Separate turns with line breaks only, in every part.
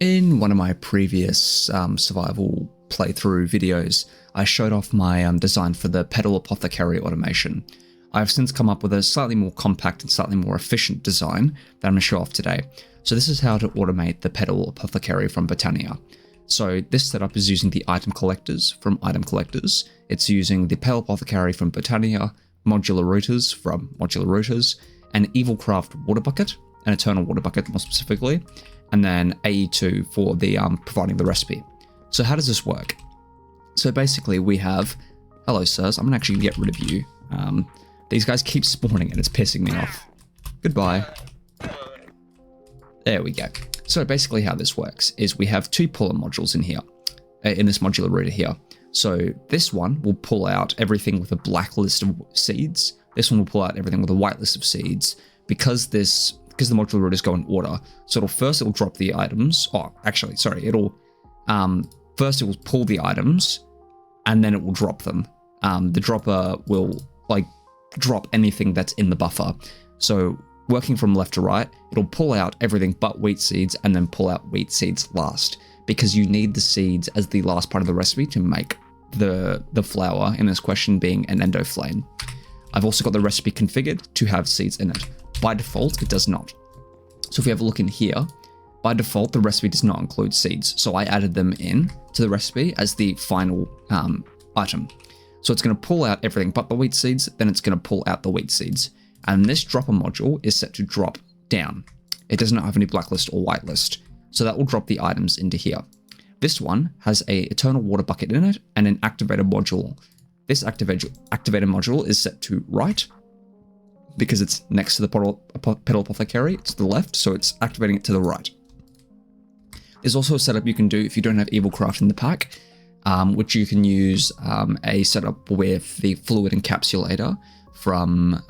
In one of my previous survival playthrough videos, I showed off my design for the Petal Apothecary automation. I've since come up with a slightly more compact and slightly more efficient design that I'm going to show off today. So this is how to automate the Petal Apothecary from Botania. So this setup is using the item collectors from item collectors. It's using the Petal Apothecary from Botania, modular routers from modular routers, an Evilcraft water bucket, an eternal water bucket more specifically, and then AE2 for the providing the recipe. So how does this work? So basically we have, hello sirs, I'm gonna actually get rid of you. These guys keep spawning and it's pissing me off. Goodbye. There we go. So basically how this works is we have two puller modules in here, in this modular router here. So this one will pull out everything with a black list of seeds. This one will pull out everything with a white list of seeds because the modular routers go in order. So it'll drop the items. Oh, actually, sorry. First it will pull the items and then it will drop them. The dropper will drop anything that's in the buffer. So working from left to right, it'll pull out everything but wheat seeds and then pull out wheat seeds last, because you need the seeds as the last part of the recipe to make the flour, in this question being an endo flame. I've also got the recipe configured to have seeds in it. By default, it does not. So if we have a look in here, by default, the recipe does not include seeds. So I added them in to the recipe as the final item. So it's going to pull out everything but the wheat seeds, then it's going to pull out the wheat seeds. And this dropper module is set to drop down. It does not have any blacklist or whitelist. So that will drop the items into here. This one has a eternal water bucket in it and an activator module. This activator module is set to right because it's next to the Petal Apothecary. It's to the left, so it's activating it to the right. There's also a setup you can do if you don't have Evilcraft in the pack, which you can use a setup with the fluid encapsulator from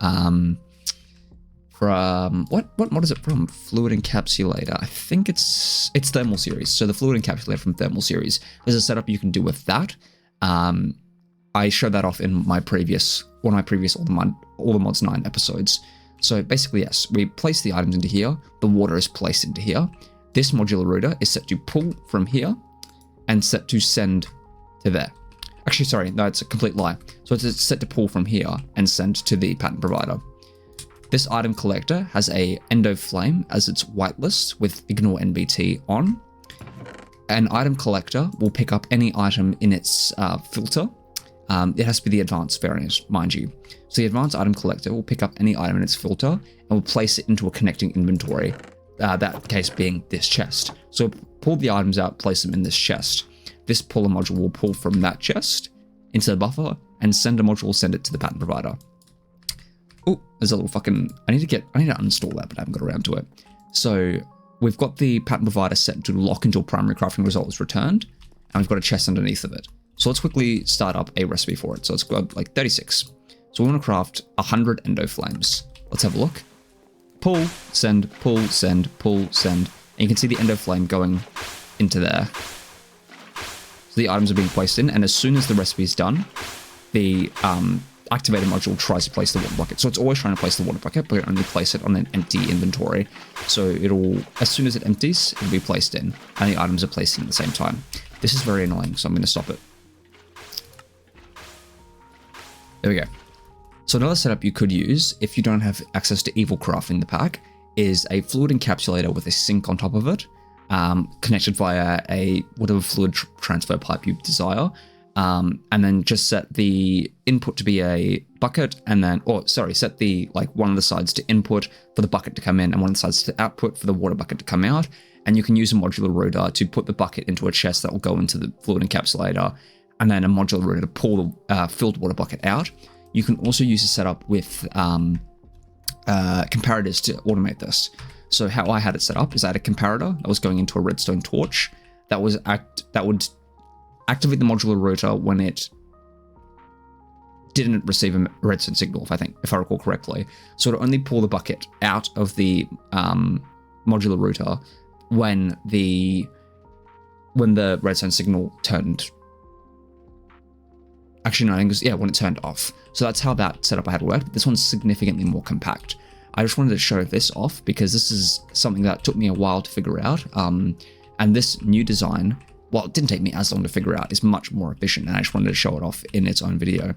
what mod is it from? Fluid encapsulator. I think it's thermal series. So the fluid encapsulator from thermal series. There's a setup you can do with that. I showed that off in one of my previous All the Mods 9 episodes. So basically, yes, we place the items into here. The water is placed into here. This modular router is set to pull from here and set to send to there. Actually, sorry, no, it's a complete lie. So it's set to pull from here and send to the pattern provider. This item collector has a endo flame as its whitelist with ignore NBT on. An item collector will pick up any item in its filter. It has to be the advanced variant, mind you. So the advanced item collector will pick up any item in its filter and will place it into a connecting inventory. That case being this chest. So pull the items out, place them in this chest. This puller module will pull from that chest into the buffer, and sender module will send it to the pattern provider. Oh, there's a little fucking, I need to uninstall that, but I haven't got around to it. So we've got the pattern provider set to lock until primary crafting result is returned, and we've got a chest underneath of it. So let's quickly start up a recipe for it. So it's got 36. So we want to craft 100 endo flames. Let's have a look. Pull, send, pull, send, pull, send. And you can see the endo flame going into there. So the items are being placed in, and as soon as the recipe is done, the activator module tries to place the water bucket. So it's always trying to place the water bucket, but it only place it on an empty inventory. So it'll, as soon as it empties, it'll be placed in, and the items are placed in at the same time. This is very annoying, so I'm going to stop it. There we go. So another setup you could use, if you don't have access to Evilcraft in the pack, is a fluid encapsulator with a sink on top of it, connected via a whatever fluid transfer pipe you desire, and then just set the input to be a bucket, and then, set the one of the sides to input for the bucket to come in, and one of the sides to output for the water bucket to come out. And you can use a modular router to put the bucket into a chest that will go into the fluid encapsulator, and then a modular router to pull the filled water bucket out. You can also use a setup with comparators to automate this. So how I had it set up is I had a comparator that was going into a redstone torch that would activate the modular router when it didn't receive a redstone signal, if I recall correctly. So it only pull the bucket out of the modular router when the redstone signal turned. Actually, no, I think it was, when it turned off. So that's how that setup I had worked. This one's significantly more compact. I just wanted to show this off because this is something that took me a while to figure out. And this new design, well, it didn't take me as long to figure out, is much more efficient, and I just wanted to show it off in its own video.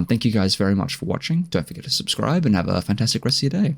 Thank you guys very much for watching. Don't forget to subscribe and have a fantastic rest of your day.